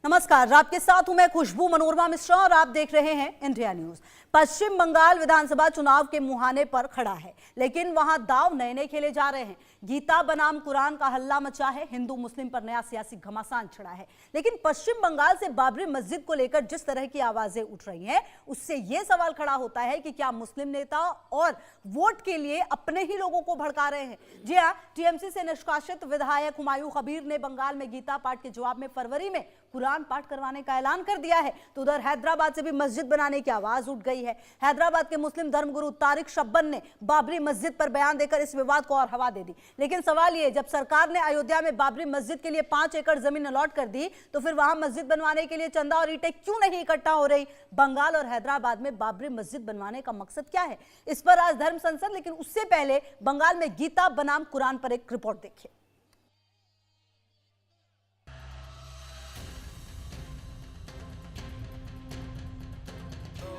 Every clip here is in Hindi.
नमस्कार, आपके साथ हूं मैं खुशबू मनोरमा मिश्रा और आप देख रहे हैं इंडिया न्यूज। पश्चिम बंगाल विधानसभा चुनाव के मुहाने पर खड़ा है, लेकिन वहां दांव नए नए खेले जा रहे हैं। गीता बनाम कुरान का हल्ला मचा है, हिंदू मुस्लिम पर नया सियासी घमासान छिड़ा है। लेकिन पश्चिम बंगाल से बाबरी मस्जिद को लेकर जिस तरह की आवाजें उठ रही हैं, उससे यह सवाल खड़ा होता है कि क्या मुस्लिम नेता और वोट के लिए अपने ही लोगों को भड़का रहे हैं। जी हां, टीएमसी से निष्कासित विधायक हुमायूं कबीर ने बंगाल में गीता पाठ के जवाब में फरवरी में कुरान पाठ करवाने का ऐलान कर दिया है। तो उधर हैदराबाद से भी मस्जिद बनाने की आवाज उठ गई है। हैदराबाद के मुस्लिम धर्मगुरु तारिक शब्बन ने बाबरी मस्जिद पर बयान देकर इस विवाद को और हवा दे दी। लेकिन सवाल ये, जब सरकार ने अयोध्या में बाबरी मस्जिद के लिए 5 एकड़ जमीन अलॉट कर दी, तो फिर वहां मस्जिद बनवाने के लिए चंदा और ईंटें क्यों नहीं इकट्ठा हो रही? बंगाल और हैदराबाद में बाबरी मस्जिद बनवाने का मकसद क्या है? इस पर आज धर्म संसद, लेकिन उससे पहले बंगाल में गीता बनाम कुरान पर एक रिपोर्ट देखिए।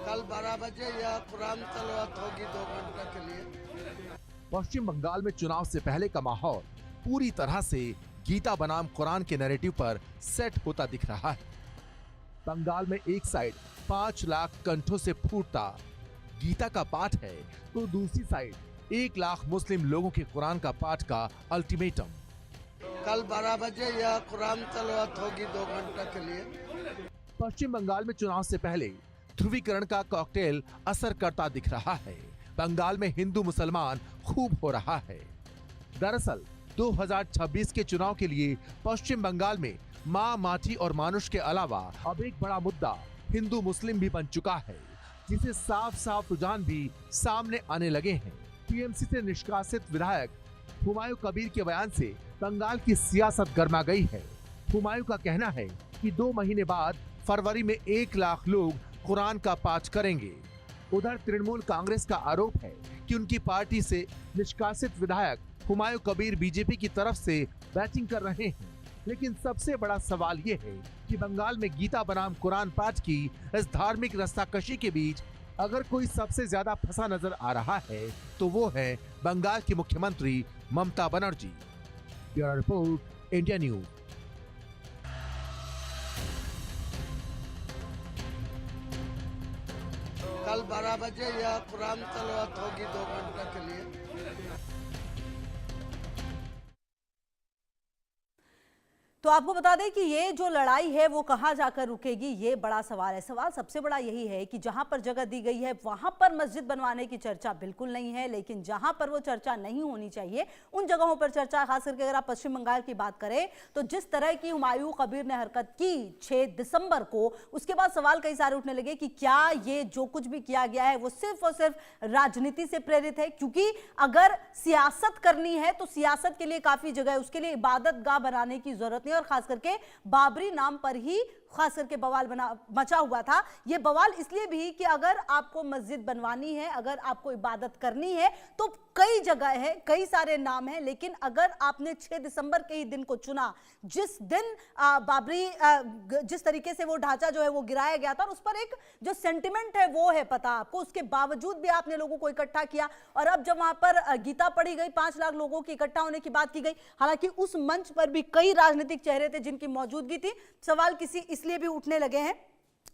कल 12 बजे यह कुरान तलावत होगी 2 घंटे के लिए। पश्चिम बंगाल में चुनाव से पहले का माहौल पूरी तरह से गीता बनाम कुरान के नैरेटिव पर सेट होता दिख रहा है। बंगाल में एक साइड 5 लाख कंठों से फूटता गीता का पाठ है, तो दूसरी साइड 1 लाख मुस्लिम लोगों के कुरान का पाठ का अल्टीमेटम। कल 12 बजे यह कुरान तलावत होगी 2 घंटे के लिए। पश्चिम बंगाल में चुनाव से पहले ध्रुवीकरण का कॉकटेल असर करता दिख रहा है। बंगाल में हिंदू मुसलमान खूब हो रहा है। दरअसल 2026 के चुनाव के लिए पश्चिम बंगाल में मां, माटी और मानुष के अलावा अब एक बड़ा मुद्दा हिंदू मुस्लिम भी बन चुका है, जिसे साफ साफ रुझान भी सामने आने लगे हैं। टीएमसी से निष्कासित विधायक हुमायूं कबीर के बयान से बंगाल की सियासत गर्मा गई है। हुमायूं का कहना है कि 2 महीने बाद फरवरी में 1 लाख लोग कुरान का पाठ करेंगे। उधर तृणमूल कांग्रेस का आरोप है कि उनकी पार्टी से निष्कासित विधायक हुमायूं कबीर बीजेपी की तरफ से बैटिंग कर रहे हैं। लेकिन सबसे बड़ा सवाल ये है कि बंगाल में गीता बनाम कुरान पाठ की इस धार्मिक रस्साकशी के बीच अगर कोई सबसे ज्यादा फंसा नजर आ रहा है, तो वो है बंगाल की मुख्यमंत्री Mamata Banerjee. Bureau report, India news. कल 12 बजे यह कुरान तलावत होगी 2 घंटे के लिए। तो आपको बता दें कि ये जो लड़ाई है वो कहां जाकर रुकेगी, ये बड़ा सवाल है। सवाल सबसे बड़ा यही है कि जहां पर जगह दी गई है वहां पर मस्जिद बनवाने की चर्चा बिल्कुल नहीं है, लेकिन जहां पर वो चर्चा नहीं होनी चाहिए उन जगहों पर चर्चा। खास करके अगर आप पश्चिम बंगाल की बात करें, तो जिस तरह की हुमायूं कबीर ने हरकत की 6 दिसंबर को, उसके बाद सवाल कई सारे उठने लगे कि क्या ये जो कुछ भी किया गया है वो सिर्फ और सिर्फ राजनीति से प्रेरित है? क्योंकि अगर सियासत करनी है तो सियासत के लिए काफी जगह है, उसके लिए इबादत गाह बनाने की जरूरत नहीं। और खास करके बाबरी नाम पर ही खास करके बवाल मचा हुआ था। यह बवाल इसलिए भी कि अगर आपको मस्जिद बनवानी है, अगर आपको इबादत करनी है, तो कई जगह है, कई सारे नाम हैं, लेकिन अगर आपने 6 दिसंबर के ही दिन को चुना, जिस दिन बाबरी जिस तरीके से वो ढांचा जो है वो गिराया गया था, और उस पर एक जो सेंटिमेंट है वो है पता आपको, उसके बावजूद भी आपने लोगों को इकट्ठा किया। और अब जब वहां पर गीता पढ़ी गई, 5 लाख लोगों की इकट्ठा होने की बात की गई, हालांकि उस मंच पर भी कई राजनीतिक चेहरे थे जिनकी मौजूदगी थी। सवाल किसी इसलिए भी उठने लगे हैं।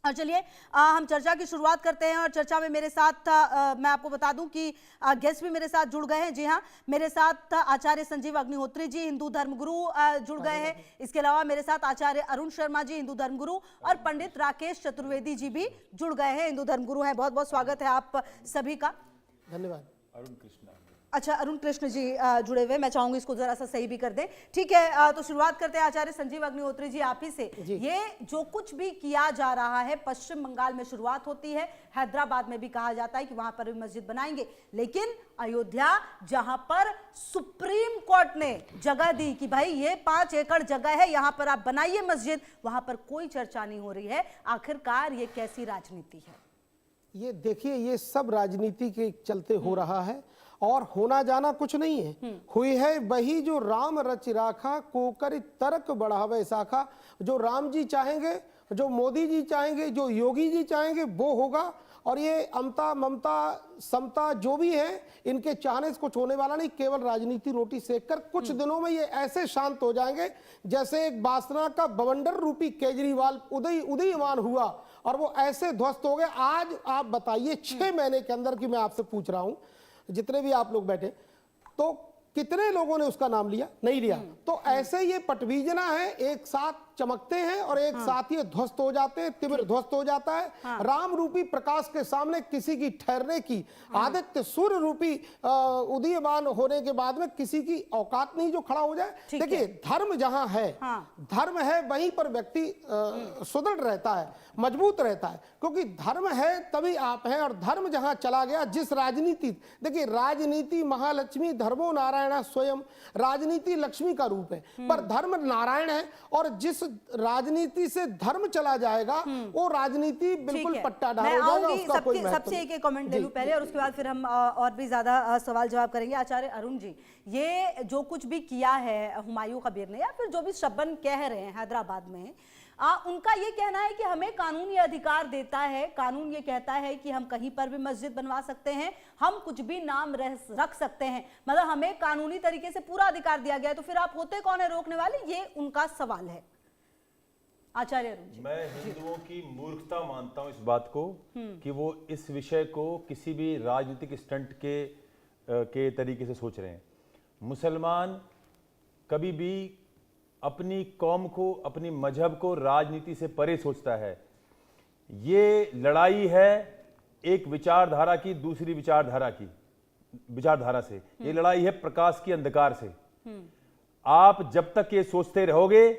और चलिए हम चर्चा की शुरुआत करते हैं। और चर्चा में मेरे साथ मैं आपको बता दूं कि गेस्ट भी मेरे साथ जुड़ गए हैं। जी हाँ, मेरे साथ आचार्य संजीव अग्निहोत्री जी, हिंदू धर्मगुरु, जुड़ गए हैं। इसके अलावा मेरे साथ आचार्य अरुण शर्मा जी, हिंदू धर्मगुरु, और पंडित राकेश चतुर्वेदी जी भी जुड़ गए हैं, हिंदू धर्मगुरु हैं। बहुत बहुत स्वागत है आप सभी का। धन्यवाद। अरुण कृष्ण। अच्छा, अरुण कृष्ण जी जुड़े हुए, मैं चाहूंगी इसको जरा सा सही भी कर दें। ठीक है, तो शुरुआत करते हैं आचार्य संजीव अग्निहोत्री जी आप ही से। ये जो कुछ भी किया जा रहा है, पश्चिम बंगाल में शुरुआत होती है, हैदराबाद में भी कहा जाता है कि वहां पर भी मस्जिद बनाएंगे, लेकिन अयोध्या जहां पर सुप्रीम कोर्ट ने जगह दी कि भाई ये 5 एकड़ जगह है, यहां पर आप बनाइए मस्जिद, वहां पर कोई चर्चा नहीं हो रही है। आखिरकार ये कैसी राजनीति है? ये देखिए, ये सब राजनीति के चलते हो रहा है और होना जाना कुछ नहीं है। हुई है वही जो राम रच राखा, कोकर तर्क बढ़ावे शाखा। जो राम जी चाहेंगे, जो मोदी जी चाहेंगे, जो योगी जी चाहेंगे, वो होगा। और ये अमता ममता समता जो भी है, इनके चाहने से कुछ होने वाला नहीं। केवल राजनीति रोटी सेक कर कुछ दिनों में ये ऐसे शांत हो जाएंगे जैसे एक वासना का बवंडर रूपी केजरीवाल उदयमान हुआ और वो ऐसे ध्वस्त हो गए। आज आप बताइए 6 महीने के अंदर की मैं आपसे पूछ रहा हूं, जितने भी आप लोग बैठे, तो कितने लोगों ने उसका नाम लिया? नहीं लिया। तो ऐसे ये पटवीजना है, एक साथ चमकते हैं और एक साथ ये ध्वस्त हो जाते हैं, तिमिर ध्वस्त हो जाता है। राम रूपी प्रकाश के सामने किसी की ठहरने की, आदित्य सूर्य रूपी उदीयमान होने के बाद में किसी की औकात नहीं जो खड़ा हो जाए। देखिए, धर्म जहां है, धर्म है, वहीं पर व्यक्ति सुदृढ़ रहता है, मजबूत रहता है, क्योंकि धर्म है तभी आप हैं। और धर्म जहां चला गया, जिस राजनीति, देखिए राजनीति महालक्ष्मी धर्मो नारायण स्वयं, राजनीति लक्ष्मी का रूप है, पर धर्म नारायण है। और जिस राजनीति से धर्म चला जाएगा, वो राजनीति बिल्कुल पट्टा डाल हो जाएगा, उसका कोई महत्व नहीं। सबसे एक कमेंट ले लूं पहले, और उसके बाद फिर हम और भी ज्यादा सवाल जवाब करेंगे। आचार्य अरुण जी, ये जो कुछ भी किया है हुमायूं कबीर ने, या फिर जो भी शब्बन कह रहे हैं हैदराबाद में, उनका ये कहना है कि हमें कानून ये अधिकार देता है, कानून ये कहता है कि हम कहीं पर भी मस्जिद बनवा सकते हैं, हम कुछ भी नाम रख सकते हैं, मतलब हमें कानूनी तरीके से पूरा अधिकार दिया गया है, तो फिर आप होते कौन है रोकने वाले? ये उनका सवाल है। आचार्य अरुण जी, मैं हिंदुओं की मूर्खता मानता हूं इस बात को कि वो इस विषय को किसी भी राजनीतिक स्टंट के तरीके से सोच रहे हैं। मुसलमान कभी भी अपनी कौम को, अपनी मजहब को राजनीति से परे सोचता है। ये लड़ाई है एक विचारधारा की दूसरी विचारधारा से, ये लड़ाई है प्रकाश की अंधकार से। आप जब तक ये सोचते रहोगे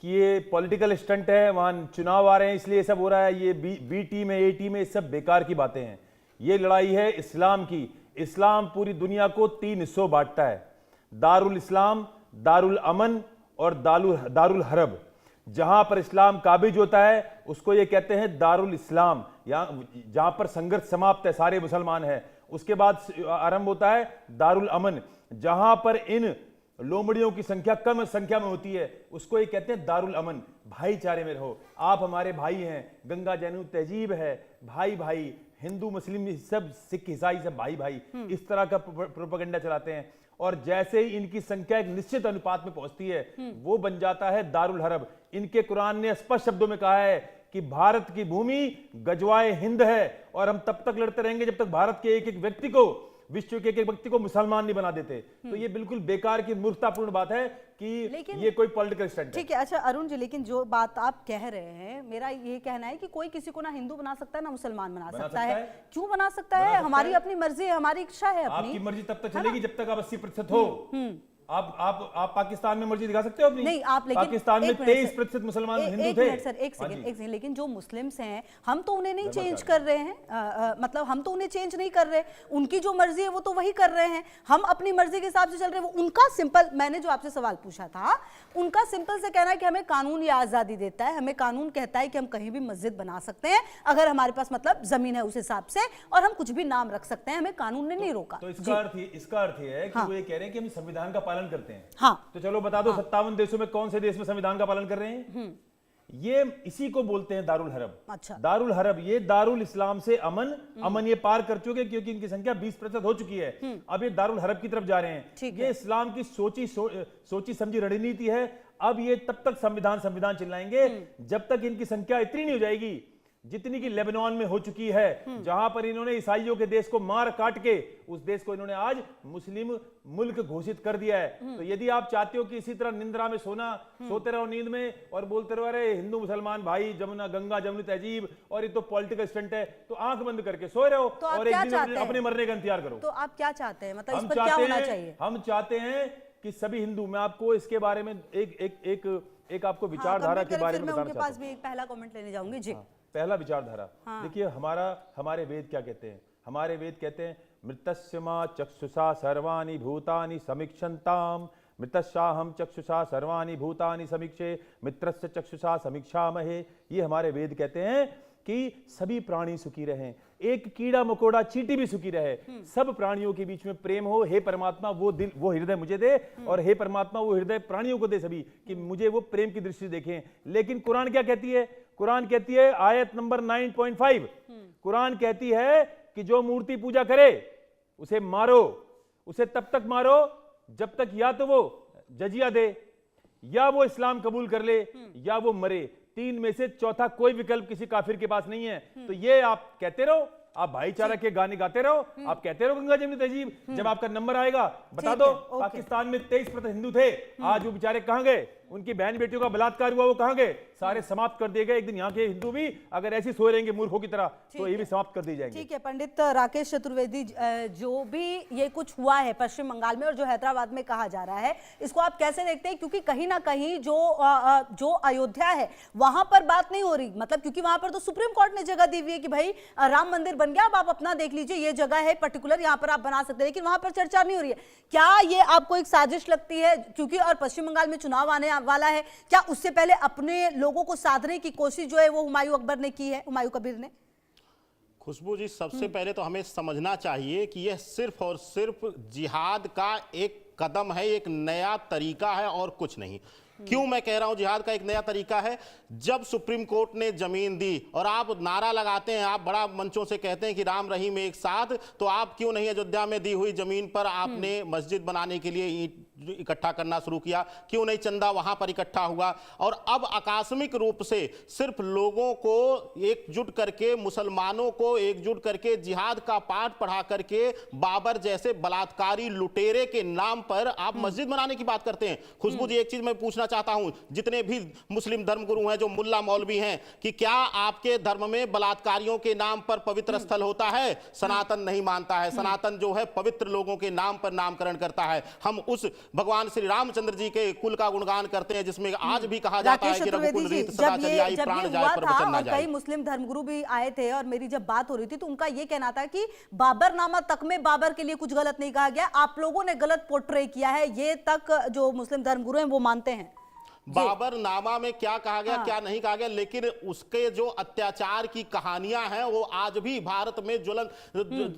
कि ये पॉलिटिकल स्टंट है, वहां चुनाव आ रहे हैं इसलिए सब हो रहा है, ये बी टीम है, ए टीम है, सब बेकार की बातें हैं। ये लड़ाई है इस्लाम की। इस्लाम पूरी दुनिया को 3 हिस्सों बांटता है, दारुल इस्लाम, दारुल अमन और दारुल हरब। जहां पर इस्लाम काबिज होता है उसको ये कहते हैं दारुल इस्लाम, जहां पर संघर्ष समाप्त है, सारे मुसलमान हैं। उसके बाद आरंभ होता है दारुल अमन, जहां पर इन लोमड़ियों की संख्या कम संख्या में होती है, उसको ये कहते हैं दारुल अमन। भाईचारे में रहो, आप हमारे भाई हैं, गंगा जमुना तहजीब है, भाई भाई, हिंदू मुस्लिम सब, सिख ईसाई सब भाई भाई, इस तरह का प्रोपेगेंडा चलाते हैं। और जैसे ही इनकी संख्या एक निश्चित अनुपात में पहुंचती है, वो बन जाता है दारुल हरब। इनके कुरान ने स्पष्ट शब्दों में कहा है कि भारत की भूमि गजवाए हिंद है, और हम तब तक लड़ते रहेंगे जब तक भारत के एक एक व्यक्ति को, विश्व के एक एक व्यक्ति को मुसलमान नहीं बना देते। तो ये बिल्कुल बेकार की मूर्खतापूर्ण बात है कि ये कोई पॉलिटिकल स्टंट है। ठीक है। अच्छा अरुण जी, लेकिन जो बात आप कह रहे हैं, मेरा ये कहना है कि कोई किसी को ना हिंदू बना सकता है ना मुसलमान बना सकता है। क्यों बना सकता है? हमारी अपनी मर्जी है, हमारी इच्छा है अपनी। आपकी मर्जी तब तक चलेगी जब तक आप 80% हो। आप पाकिस्तान में मर्जी दिखा सकते हो अपनी? नहीं, आप लेकिन पाकिस्तान में 23% मुसलमान हिंदू थे। सर एक सेकंड, लेकिन जो मुस्लिम्स हैं, हम तो उन्हें नहीं चेंज कर रहे हैं, मतलब हम तो उन्हें चेंज नहीं कर रहे, उनकी जो मर्जी है वो तो वही कर रहे हैं, हम अपनी मर्जी के हिसाब से चल रहे हैं। वो उनका सिंपल, मैंने जो आपसे सवाल पूछा था, उनका सिंपल से कहना है कि हमें कानून ये आजादी देता है, हमें कानून कहता है कि हम कहीं भी मस्जिद बना सकते हैं अगर हमारे पास मतलब जमीन है उस हिसाब से, और हम कुछ भी नाम रख सकते हैं, हमें कानून ने नहीं रोका। तो इसका अर्थ ये है कि वो ये कह रहे हैं कि हम संविधान का पालन करते हैं। हाँ, तो चलो बता दो 57 देशों में कौन से देश में संविधान का पालन कर रहे हैं? ये इसी को बोलते हैं दारुल हरब। अच्छा। दारुल हरब, ये दारुल इस्लाम से अमन ये पार कर चुके, क्योंकि इनकी संख्या 20% हो चुकी है। अब ये दारुल हरब की तरफ जा रहे हैं। ये इस्लाम की सोची समझी रणनीति है। अब ये तब तक संविधान चिल्लाएंगे जब तक इनकी संख्या इतनी नहीं हो जाएगी जितनी की लेबनान में हो चुकी है, जहां पर इन्होंने ईसाइयों के देश को मार काट के उस देश को इन्होंने आज मुस्लिम मुल्क घोषित कर दिया है। तो यदि आप चाहते हो कि इसी तरह निंद्रा में सोते रहो नींद में और बोलते रहो अरे हिंदू मुसलमान भाई, जमुना गंगा जमुनी तहजीब और ये तो पॉलिटिकल स्टंट है, तो आंख बंद करके सोए रहो और एक दिन अपने मरने का इंतजार करो। तो आप क्या चाहते हैं, मतलब इस पर क्या होना चाहिए? हम चाहते हैं कि सभी हिंदू, मैं आपको इसके बारे में एक आपको विचारधारा के बारे में बताना चाहता हूं। पास भी एक पहला कमेंट लेने जाऊंगी जी। पहला विचारधारा, देखिए हमारे वेद क्या कहते हैं? हमारे वेद कहते हैं मृतस्य मा चक्षुषा सर्वाणि भूतानि समीक्षन्ताम, मृतस्याहम चक्षुषा सर्वाणि भूतानि समीक्षे, मित्रस्य चक्षुषा समीक्षामहे। ये हमारे वेद कहते हैं कि सभी प्राणी सुखी रहें, एक कीड़ा मकोड़ा चींटी भी सुखी रहे, सब प्राणियों के बीच में प्रेम हो। हे परमात्मा वो हृदय मुझे दे, और हे परमात्मा वो हृदय प्राणियों को दे सभी, कि मुझे वो प्रेम की दृष्टि देखें। लेकिन कुरान क्या कहती है? कुरान कहती है आयत नंबर 9.5, कुरान कहती है कि जो मूर्ति पूजा करे उसे मारो, उसे तब तक मारो जब तक या तो वो जजिया दे, या वो इस्लाम कबूल कर ले, या वो मरे। 3 में से चौथा कोई विकल्प किसी काफिर के पास नहीं है। तो ये आप कहते रहो, आप भाईचारा के गाने गाते रहो, आप कहते रहो गंगा जमुनी तहजीब, जब आपका नंबर आएगा बता दो पाकिस्तान में 23% हिंदू थे, आज वो बेचारे कहां गए? उनकी बहन बेटियों का बलात्कार हुआ, वो कहां गए? सारे समाप्त कर दिए गए। एक दिन यहाँ के हिंदू भी अगर ऐसी सोए रहेंगे मूर्खों की तरह तो ये भी समाप्त कर दिए जाएंगे। ठीक है पंडित राकेश चतुर्वेदी, जो भी ये कुछ हुआ है पश्चिम बंगाल में और जो हैदराबाद में कहा जा रहा है, इसको आप कैसे देखते हैं? क्योंकि कहीं ना कहीं जो अयोध्या है वहां पर बात नहीं हो रही, मतलब क्योंकि वहां पर तो सुप्रीम कोर्ट ने जगह दी हुई है कि भाई राम मंदिर बन गया, अब आप अपना देख लीजिए, ये जगह है पर्टिकुलर, यहाँ पर आप बना सकते हैं, लेकिन वहां पर चर्चा नहीं हो रही है। क्या ये आपको एक साजिश लगती है? क्योंकि और पश्चिम बंगाल में चुनाव आने वाला है, क्या उससे पहले अपने लोगों को साधने की कोशिश जो है वो हुमायूं अकबर ने की है, हुमायूं कबीर ने? खुशबू जी, सबसे पहले तो हमें समझना चाहिए कि यह सिर्फ और सिर्फ जिहाद का एक कदम है, एक नया तरीका है और कुछ नहीं। क्यों मैं कह रहा हूं जिहाद का एक नया तरीका है? जब सुप्रीम कोर्ट ने जमीन दी और आप नारा लगाते हैं, आप बड़ा मंचों से कहते हैं कि राम रहीम एक साथ, तो आप क्यों नहीं अयोध्या में दी हुई जमीन पर आपने मस्जिद बनाने के लिए ईंट इकट्ठा करना शुरू किया? क्यों नहीं चंदा वहां पर इकट्ठा हुआ? और अब आकस्मिक रूप से सिर्फ लोगों को एकजुट करके, मुसलमानों को एकजुट करके जिहाद का पाठ पढ़ा करके बाबर जैसे बलात्कारी लुटेरे के नाम पर आप मस्जिद बनाने की बात करते हैं। खुशबू जी, एक चीज मैं पूछना चाहता हूं, जितने भी मुस्लिम धर्मगुरु हैं, जो मुल्ला मौलवी हैं, कि क्या आपके धर्म में बलात्कारियों के नाम पर पवित्र स्थल होता है? सनातन नहीं मानता है। सनातन जो है पवित्र लोगों के नाम पर नामकरण करता है। हम उस भगवान श्री रामचंद्र जी के कुल का गुणगान करते हैं, जिसमें आज भी कहा जाता है कि रघुकुल रीत सदा चली आई, प्राण जाए पर वचन ना जाए। कई मुस्लिम धर्मगुरु भी आए थे और मेरी जब बात हो रही थी तो उनका यह कहना था कि बाबरनामा तक में बाबर के लिए कुछ गलत नहीं कहा गया, आप लोगों ने गलत पोर्ट्रे किया है, ये तक जो मुस्लिम धर्मगुरु हैं वो मानते हैं। बाबर नामा में क्या कहा गया, क्या नहीं कहा गया, लेकिन उसके जो अत्याचार की कहानियां हैं वो आज भी भारत में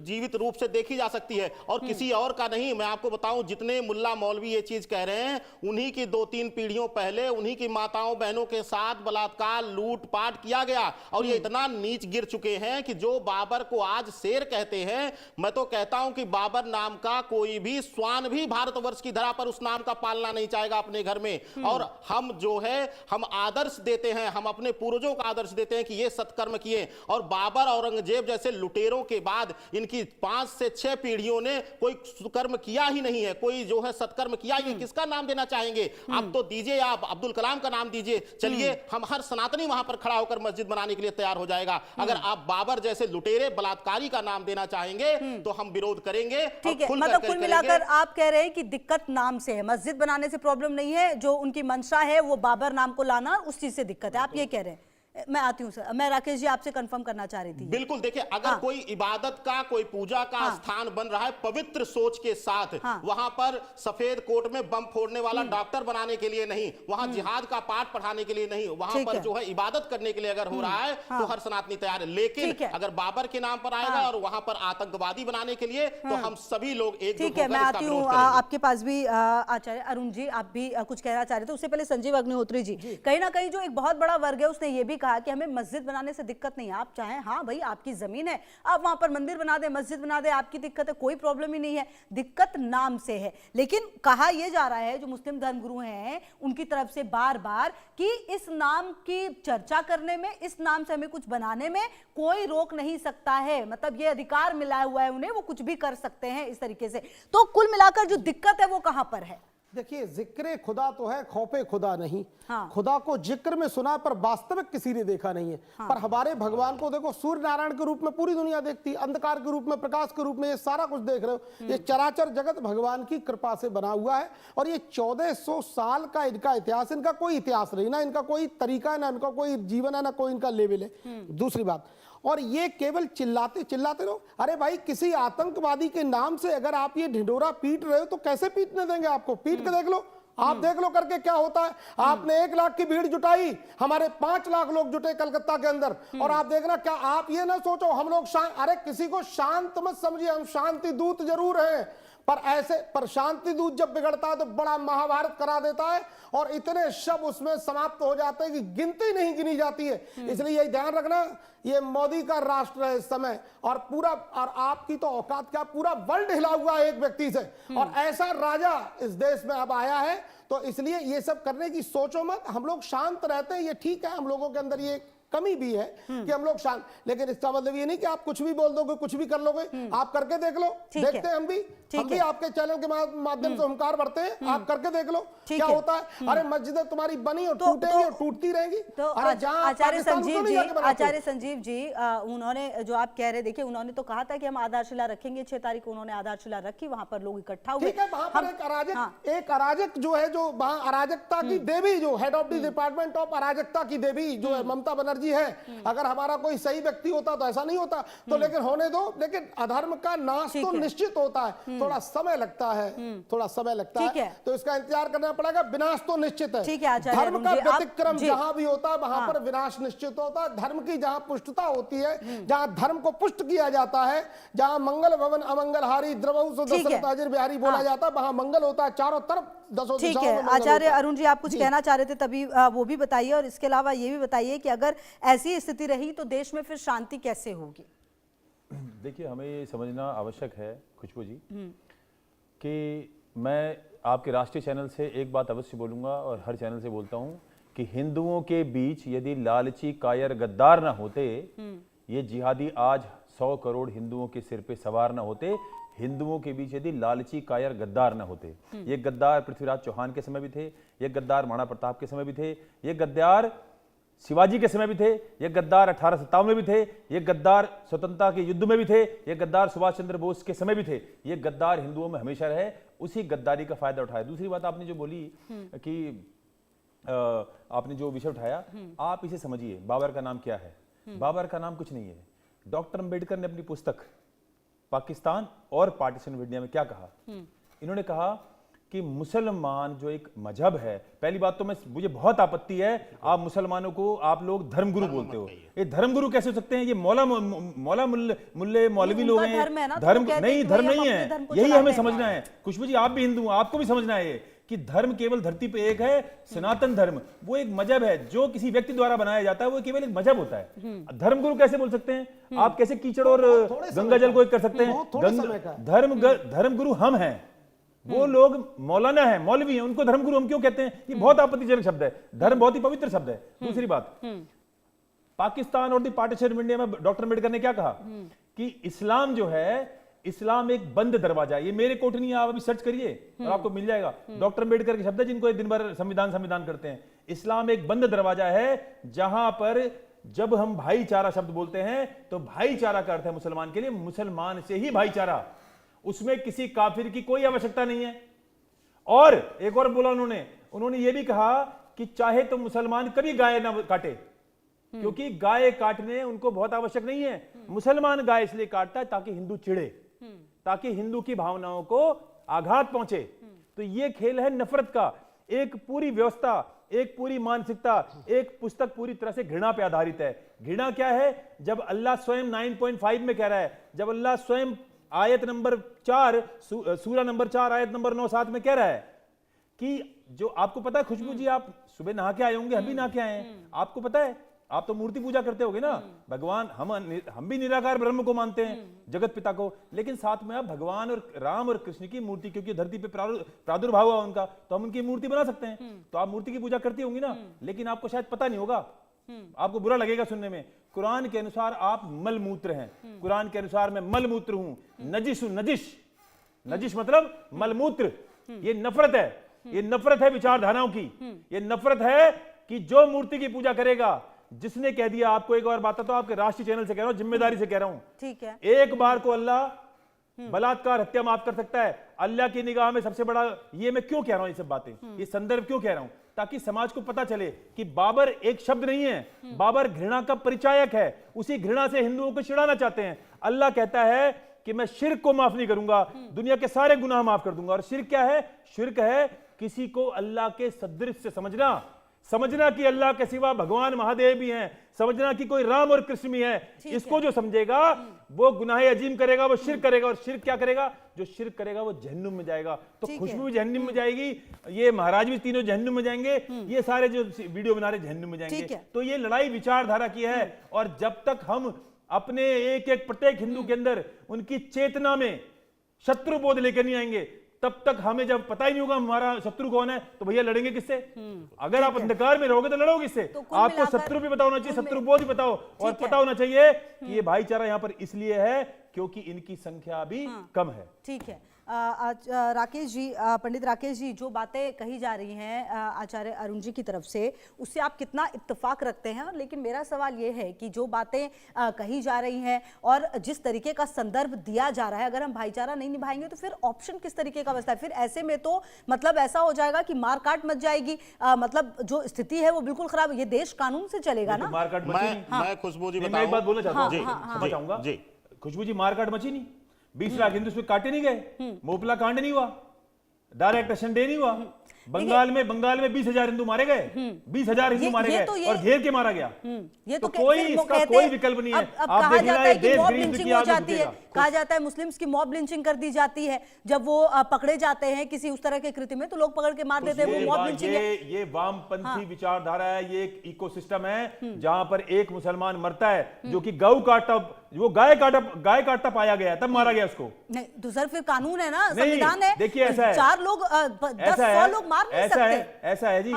जीवित रूप से देखी जा सकती है, और किसी और का नहीं। मैं आपको बताऊं, जितने मुल्ला मौलवी ये चीज कह रहे हैं, उन्हीं की 2-3 पीढ़ियों पहले उन्हीं की माताओं बहनों के साथ बलात्कार लूटपाट किया गया, और ये इतना नीच गिर चुके हैं कि जो बाबर को आज शेर कहते हैं, मैं तो कहता हूं कि बाबर नाम का कोई भी स्वान भी भारतवर्ष की धरा पर उस नाम का पालना नहीं चाहेगा अपने घर में। और हम जो है, हम आदर्श देते हैं, हम अपने पूर्वजों का आदर्श देते हैं कि ये सत्कर्म किए, और बाबर औरंगजेब जैसे लुटेरों के बाद इनकी 5 से 6 पीढ़ियों ने कोई सुकर्म किया ही नहीं है, कोई जो है सत्कर्म किया। ये किसका नाम देना चाहेंगे? आप तो दीजिए, आप अब्दुल कलाम का नाम दीजिए, चलिए हम हर सनातनी वहां पर खड़ा होकर मस्जिद बनाने के लिए तैयार हो जाएगा। अगर आप बाबर जैसे लुटेरे बलात्कारी का नाम देना चाहेंगे तो हम विरोध करेंगे। ठीक है, मतलब कुल मिलाकर आप कह रहे हैं कि दिक्कत नाम से है, मस्जिद बनाने से प्रॉब्लम नहीं है, जो उनकी मंशा है वो बाबर नाम को लाना, उस चीज से दिक्कत है, आप ये कह रहे हैं। मैं आती हूं सर, मैं राकेश जी आपसे कंफर्म करना चाह रही थी। बिल्कुल, देखिए, अगर कोई इबादत का, कोई पूजा का स्थान बन रहा है पवित्र सोच के साथ, वहां पर सफेद कोट में बम फोड़ने वाला डॉक्टर बनाने के लिए नहीं, वहां जिहाद का पाठ पढ़ाने के लिए नहीं, वहां पर जो है इबादत करने के लिए अगर हो रहा है तो हर सनातनी तैयार है। लेकिन अगर बाबर के नाम पर आएगा और वहां पर आतंकवादी बनाने के लिए, तो हम सभी लोग एकजुट होकर इसका विरोध करेंगे। मैं आती हूं आपके पास भी, आचार्य अरुण जी आप भी कुछ कहना चाह रहे थे। उससे पहले संजीव अग्निहोत्री जी, कहीं ना कहीं जो एक बहुत बड़ा वर्ग है उसने ये भी कहा कि हमें मस्जिद बनाने से दिक्कत नहीं है, आप चाहें, हाँ भाई आपकी जमीन है, आप वहां पर मंदिर बना दे, मस्जिद बना दे, आपकी दिक्कत है, कोई प्रॉब्लम ही नहीं है, दिक्कत नाम से है। लेकिन कहा यह जा रहा है, जो मुस्लिम धर्मगुरु हैं उनकी तरफ से बार बार, कि इस नाम की चर्चा करने में, इस नाम से हमें कुछ बनाने में कोई रोक नहीं सकता है, मतलब ये अधिकार मिला हुआ है उन्हें, वो कुछ भी कर सकते हैं इस तरीके से। तो कुल मिलाकर जो दिक्कत है वो कहां पर है? देखिए, जिक्र खुदा तो है, खौफे खुदा नहीं। खुदा को जिक्र में सुना पर वास्तविक किसी ने देखा नहीं है। पर हमारे भगवान को देखो, सूर्य नारायण के रूप में पूरी दुनिया देखती है, अंधकार के रूप में, प्रकाश के रूप में, ये सारा कुछ देख रहे हो। ये चराचर जगत भगवान की कृपा से बना हुआ है, और ये 1400 साल का इनका इतिहास, इनका कोई इतिहास नहीं, ना इनका कोई तरीका है, ना इनका कोई जीवन है, ना कोई इनका लेवल है। दूसरी बात, और ये केवल चिल्लाते रहो। अरे भाई, किसी आतंकवादी के नाम से अगर आप ये ढिंढोरा पीट रहे हो तो कैसे पीटने देंगे आपको? पीट के देख लो, आप देख लो करके क्या होता है। आपने 1 लाख की भीड़ जुटाई, हमारे 5 लाख लोग जुटे कलकत्ता के अंदर, और आप देखना, क्या आप ये ना सोचो हम लोग अरे किसी को शांत मत समझिए, हम शांति दूत जरूर हैं, पर ऐसे पर शांति दूत जब बिगड़ता है तो बड़ा महाभारत करा देता है और इतने शब्द उसमें समाप्त हो जाते हैं कि गिनती नहीं गिनी जाती है। इसलिए यही ध्यान रखना, ये मोदी का राष्ट्र है इस समय और पूरा, और आपकी तो औकात क्या, पूरा वर्ल्ड हिला हुआ है एक व्यक्ति से, और ऐसा राजा इस देश में अब आया है। तो इसलिए ये सब करने की सोचो मत, हम लोग शांत रहते हैं, ये ठीक है, हम लोगों के अंदर ये कमी भी है कि हम लोग शांत, लेकिन इसका मतलब ये नहीं कि आप कुछ भी बोल दोगे, कुछ भी कर लोगे। आप करके देख लो, देखते हैं हम भी आपके चैनल के माध्यम से हुंकार भरते हैं, आप करके देख लो क्या होता है। अरे मस्जिदें तुम्हारी बनी और टूटेंगी और टूटती रहेंगी। तो आचार्य संजीव जी, उन्होंने जो आप कह रहे, देखिए उन्होंने तो कहा था कि हम आधारशिला रखेंगे, 6 तारीख को उन्होंने आधारशिला रखी, वहां पर लोग इकट्ठा हुए। ठीक है, वहां पर एक अराजक जो है, जो वहां अराजकता की देवी, जो head of the department of अराजकता की देवी जो है ममता बनर्जी है, अगर हमारा कोई सही व्यक्ति होता तो ऐसा नहीं होता। तो लेकिन होने दो, लेकिन अधर्म का नाश तो निश्चित होता है, थोड़ा समय लगता है, थोड़ा समय लगता है, तो इसका इंतजार करना पड़ेगा। विनाश तो निश्चित है, धर्म का व्यतिक्रम जहां भी होता है वहां पर विनाश निश्चित होता है। धर्म की जहां पुष्टता होती है, जहां धर्म को पुष्ट किया जाता है, जहां मंगल भवन अमंगलहारी द्रवहु सो दशरथ अजिर बिहारी बोला जाता है, वहां मंगल होता है, चारों तरफ दसों दिशाओं में मंगल। आचार्य अरुण जी, आप कुछ कहना चाह रहे थे, तभी वो भी बताइए, और इसके अलावा ये भी बताइए कि अगर ऐसी स्थिति रही तो देश में फिर शांति कैसे होगी? देखिए, हमें ये समझना आवश्यक है खुशबू जी कि मैं आपके राष्ट्रीय चैनल से एक बात अवश्य बोलूंगा और हर चैनल से बोलता हूं कि हिंदुओं के बीच यदि लालची कायर गद्दार ना होते, ये जिहादी आज 100 करोड़ हिंदुओं के सिर पे सवार ना होते। हिंदुओं के बीच यदि लालची कायर गद्दार ना होते, ये गद्दार पृथ्वीराज चौहान के समय भी थे, ये गद्दार महाराणा प्रताप के समय भी थे, ये गद्दार शिवाजी के समय भी थे, ये गद्दार 1857 में भी थे, ये गद्दार स्वतंत्रता के युद्ध में भी थे, ये गद्दार सुभाष चंद्र बोस के समय भी थे। ये गद्दार हिंदुओं में हमेशा रहे, उसी गद्दारी का फायदा उठाया। दूसरी बात आपने जो बोली कि आपने जो विषय उठाया, आप इसे समझिए, बाबर का नाम क्या है? बाबर का नाम कुछ नहीं है। डॉक्टर अंबेडकर ने अपनी पुस्तक पाकिस्तान और पार्टीशन ऑफ इंडिया में क्या कहा? इन्होंने कहा कि मुसलमान जो एक मजहब है, पहली बात तो मुझे बहुत आपत्ति है, आप मुसलमानों को आप लोग धर्मगुरु बोलते हो। ये धर्मगुरु कैसे हो सकते हैं? ये मौला मुल्ले मौलवी लोग हैं। धर्म नहीं है, यही हमें समझना है। खुशबू जी, आप भी हिंदू, आपको भी समझना है कि धर्म केवल धरती पे एक है, सनातन धर्म, वो एक मजहब है जो किसी व्यक्ति द्वारा बनाया जाता है, वो केवल एक मजहब होता है। धर्मगुरु कैसे बोल सकते हैं आप? कैसे कीचड़ और गंगा जल को एक कर सकते हैं? धर्मगुरु हम हैं, वो लोग मौलाना है, मौलवी हैं, उनको धर्मगुरु हम क्यों कहते हैं? ये बहुत आपत्तिजनक शब्द है। धर्म बहुत ही पवित्र शब्द है। दूसरी बात, पाकिस्तान और दी पार्टीशन ऑफ इंडिया में डॉक्टर अंबेडकर ने क्या कहा कि इस्लाम जो है, इस्लाम एक बंद दरवाजा है। ये मेरे कोट नहीं है, आप अभी सर्च करिए और आपको मिल जाएगा। डॉक्टर अंबेडकर के शब्द है जिनको दिन भर संविधान करते हैं। इस्लाम एक बंद दरवाजा है जहां पर जब हम भाईचारा शब्द बोलते हैं तो भाईचारा का अर्थ है मुसलमान के लिए मुसलमान से ही भाईचारा, उसमें किसी काफिर की कोई आवश्यकता नहीं है। और एक और बोला उन्होंने ये भी कहा कि चाहे तो मुसलमान कभी गाय ना काटे, क्योंकि गाय काटने उनको बहुत आवश्यक नहीं है। मुसलमान गाय इसलिए काटता है ताकि हिंदू चिढ़े, ताकि हिंदू की भावनाओं को आघात पहुंचे। तो ये खेल है नफरत का। एक पूरी व्यवस्था, एक पूरी मानसिकता, एक पुस्तक पूरी तरह से घृणा पे आधारित है। घृणा क्या है? जब अल्लाह स्वयं 9.5 में कह रहा है, जब अल्लाह स्वयं आयत नंबर 4 सूरा नंबर 4 आयत नंबर 9-7 में कह रहा है कि जो आपको पता है खुशबू जी, आप सुबह नहा के आए होंगे, हम भी नहा के आए हैं, आपको पता है, आप तो मूर्ति पूजा करते होगे ना। भगवान, हम भी निराकार ब्रह्म को मानते हैं, जगत पिता को, लेकिन साथ में आप भगवान और राम और कृष्ण की मूर्ति, क्योंकि धरती पे प्रादुर्भाव हुआ उनका, तो हम उनकी मूर्ति बना सकते हैं। तो आप मूर्ति की पूजा करती होंगी ना, लेकिन आपको शायद पता नहीं होगा, आपको बुरा लगेगा सुनने में। कुरान के अनुसार आप मलमूत्र हैं। कुरान के अनुसार मैं मलमूत्र हूं, नजिश हूं। नजिश मतलब मलमूत्र। ये नफरत है, ये नफरत है विचारधाराओं की। ये नफरत है कि जो मूर्ति की पूजा करेगा, जिसने कह दिया, आपको एक और बात तो आपके राष्ट्रीय चैनल से कह रहा हूं, जिम्मेदारी से कह रहा हूं, ठीक है, एक बार को अल्लाह बलात्कार हत्या माफ कर सकता है। अल्लाह की निगाह में सबसे बड़ा, ये मैं क्यों कह रहा हूं ये सब बातें, ये संदर्भ क्यों कह रहा हूं? ताकि समाज को पता चले कि बाबर एक शब्द नहीं है, बाबर घृणा का परिचायक है। उसी घृणा से हिंदुओं को चिढ़ाना चाहते हैं। अल्लाह कहता है कि मैं शिर्क को माफ नहीं करूंगा, दुनिया के सारे गुनाह माफ कर दूंगा। और शिर्क क्या है? शिर्क है किसी को अल्लाह के सदृश से समझना, समझना कि अल्लाह के सिवा भगवान महादेव भी हैं, समझना कि कोई राम और कृष्ण भी हैं, इसको जो समझेगा वो गुनाह अजीम करेगा, वो शिर्क करेगा। और शिर्क क्या करेगा? जो शिर्क करेगा वो जहन्नुम में जाएगा। तो खुशबू भी जहन्नुम में जाएगी, ये महाराज भी तीनों जहन्नुम में जाएंगे, ये सारे जो वीडियो बना रहे जहन्नुम में जाएंगे। तो ये लड़ाई विचारधारा की है। और जब तक हम अपने एक एक प्रत्येक हिंदू के अंदर उनकी चेतना में शत्रु बोध लेकर नहीं आएंगे, तब तक हमें जब पता ही नहीं होगा हमारा शत्रु कौन है, तो भैया लड़ेंगे किससे? अगर आप अंधकार में रहोगे तो लड़ोगे किससे? तो आपको शत्रु भी पता होना चाहिए, शत्रु बोध भी बताओ, और पता होना चाहिए कि ये भाईचारा यहाँ पर इसलिए है क्योंकि इनकी संख्या भी कम है। ठीक है। राकेश जी, पंडित राकेश जी, जो बातें कही जा रही हैं आचार्य अरुण जी की तरफ से, उससे आप कितना इत्तेफाक रखते हैं? लेकिन मेरा सवाल ये है कि जो बातें कही जा रही हैं और जिस तरीके का संदर्भ दिया जा रहा है, अगर हम भाईचारा नहीं निभाएंगे तो फिर ऑप्शन किस तरीके का बचता है? फिर ऐसे में तो मतलब ऐसा हो जाएगा कि मारकाट मच जाएगी, मतलब जो स्थिति है वो बिल्कुल खराब। ये देश कानून से चलेगा ना? मारकाट मैं खुशबू जी मैं एक बात बोलना चाहता हूँ, चाहूंगा जी। खुशबू जी, मारकाट मची नहीं, 20 लाख हिंदू उसमें काटे नहीं गए, मोपला कांड नहीं हुआ, डायरेक्ट एक्शन डे नहीं हुआ। बंगाल में 20,000 हिंदू मारे गए, 20,000 हिंदू मारे गए और घेर के मारा गया। ये तो कोई इसका कोई विकल्प नहीं है। अब कहा जाता है कि मॉब लिंचिंग हो जाती है, कहा जाता है मुस्लिम्स की मॉब लिंचिंग कर दी जाती है जब वो पकड़े जाते हैं किसी उस तरह के कृत्य में, तो लोग पकड़ के मार देते हैं, वो मॉब लिंचिंग है। ये वामपंथी विचारधारा है, ये एक इकोसिस्टम है जहां पर एक मुसलमान मरता है जो कि गौ काटा, वो गाय काटता पाया गया तब मारा गया उसको। नहीं तो सर फिर कानून है ना, संविधान है। देखिए ऐसा है, 4 लोग 10-100 लोग मार नहीं सकते। ऐसा है जी।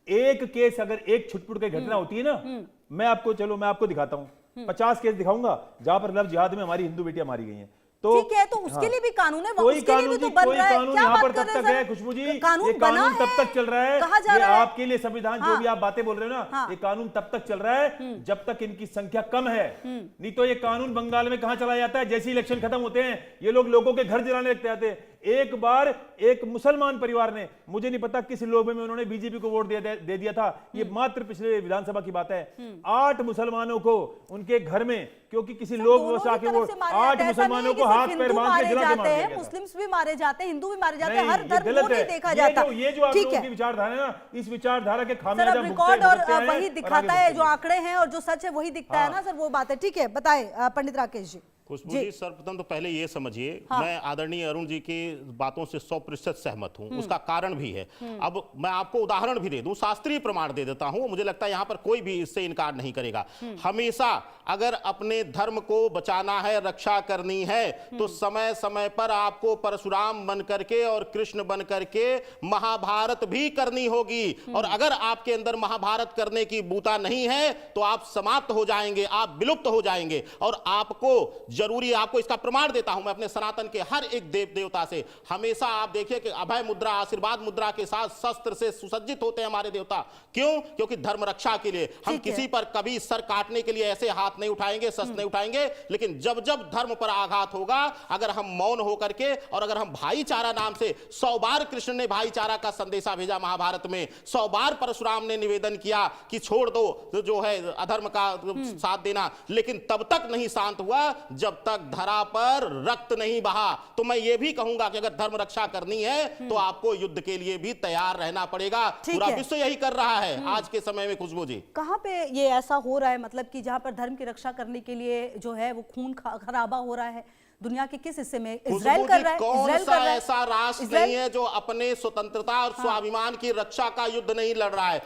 एक केस, अगर एक छुटपुट की घटना होती है ना, मैं आपको दिखाता हूं, 50 केस दिखाऊंगा जहां पर लव जिहाद में हमारी हिंदू बेटियां मारी गई हैं। तो ठीक है, तो उसके लिए भी कानून है, कोई उसके लिए भी तो बन रहा है। कानून यहाँ पर तब तक है खुशबू जी, कानून ये कानून तब तक चल रहा है, कहा जा ये रहा है आपके लिए संविधान जो भी आप बातें बोल रहे हो ना, ये कानून तब तक चल रहा है जब तक इनकी संख्या कम है। नहीं तो ये कानून बंगाल में कहां चला जाता है, जैसे इलेक्शन खत्म होते हैं ये लोगों के घर जलाने लगते जाते हैं। एक बार एक मुसलमान परिवार ने, मुझे नहीं पता किस लोबे में, उन्होंने बीजेपी को वोट दे दिया था, ये मात्र पिछले विधानसभा की बात है। 8 मुसलमानों को उनके घर में, क्योंकि किसी लोग आके वोट, 8 मुसलमानों को हाथ पैर बांध के जला के मार दिया गया। मुस्लिम्स भी मारे जाते हैं, हिंदू भी मारे जाते हैं, हर धर्म को नहीं देखा ये जाता। ये जो आप लोगों की विचारधारा है ना, इस विचारधारा के खामियाजा रिकॉर्ड और वही दिखाता है, जो आंकड़े हैं और जो सच है वही दिखता है ना सर, वो बात है। ठीक है, बताए पंडित राकेश जी। खुशबू जी, सर्वप्रथम तो पहले ये समझिए, मैं आदरणीय अरुण जी की बातों से 100% सहमत हूं। उसका कारण भी है। अब मैं आपको उदाहरण भी दे दूं, शास्त्रीय प्रमाण दे देता हूं, मुझे लगता है यहां पर कोई भी इससे इनकार नहीं करेगा। हमेशा अगर अपने धर्म को बचाना है, रक्षा करनी है, तो समय समय पर आपको परशुराम बन करके और कृष्ण बन करके महाभारत भी करनी होगी। और अगर आपके अंदर महाभारत करने की बूता नहीं है तो आप समाप्त हो जाएंगे, आप विलुप्त हो जाएंगे। और आपको जरूरी, आपको इसका प्रमाण देता हूं मैं अपने सनातन के हर एक देव देवता से। हमेशा आप देखिए कि अभय मुद्रा, आशीर्वाद मुद्रा के साथ शस्त्र से सुसज्जित होते हैं हमारे देवता। क्यों? क्योंकि धर्म रक्षा के लिए। हम किसी पर कभी सर काटने के लिए ऐसे हाथ नहीं उठाएंगे, शस्त्र नहीं उठाएंगे, लेकिन जब जब धर्म पर आघात होगा, अगर हम मौन होकर के और अगर हम भाईचारा नाम से, 100 बार कृष्ण ने भाईचारा का संदेशा भेजा महाभारत में, 100 बार परशुराम ने निवेदन किया कि छोड़ दो जो है अधर्म का साथ देना, लेकिन तब तक नहीं शांत हुआ जब तक धरा पर रक्त नहीं बहा। तो मैं ये भी कहूंगा कि अगर धर्म रक्षा करनी है तो आपको युद्ध के लिए भी तैयार रहना पड़ेगा। पूरा विश्व यही कर रहा है आज के समय में। खुशबू जी, कहां पे ये ऐसा हो रहा है, मतलब कि जहां पर धर्म की रक्षा करने के लिए जो है वो खून खराबा हो रहा है? दुनिया के किस हिस्से में? इजराइल कर रहा है। कौन सा ऐसा राष्ट्र नहीं है जो अपने स्वतंत्रता और स्वाभिमान की रक्षा का युद्ध नहीं लड़ रहा है?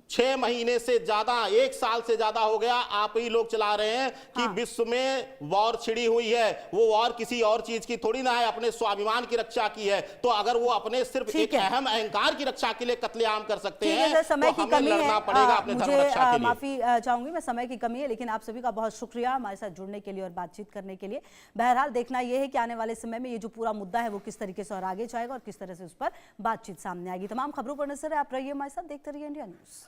6 महीने से ज्यादा, 1 साल से ज्यादा हो गया, आप ही लोग चला रहे हैं कि विश्व में वॉर छिड़ी हुई है। वो वॉर किसी और चीज की थोड़ी ना है, अपने स्वाभिमान की रक्षा की है। तो अगर वो अपने सिर्फ एक अहम अहंकार की रक्षा के लिए कत्लेआम कर सकते हैं समय तो की कमी लड़ना पड़ेगा अपने धर्म रक्षा के लिए। माफी चाहूंगी मैं, समय की कमी है, लेकिन आप सभी का बहुत शुक्रिया हमारे साथ जुड़ने के लिए और बातचीत करने के लिए। बहरहाल देखना यह है कि आने वाले समय में ये जो पूरा मुद्दा है वो किस तरीके से और आगे जाएगा और किस तरह से उस पर बातचीत सामने आएगी। तमाम खबरों पर नजर है, आप रहिए हमारे साथ, देखते रहिए इंडिया न्यूज।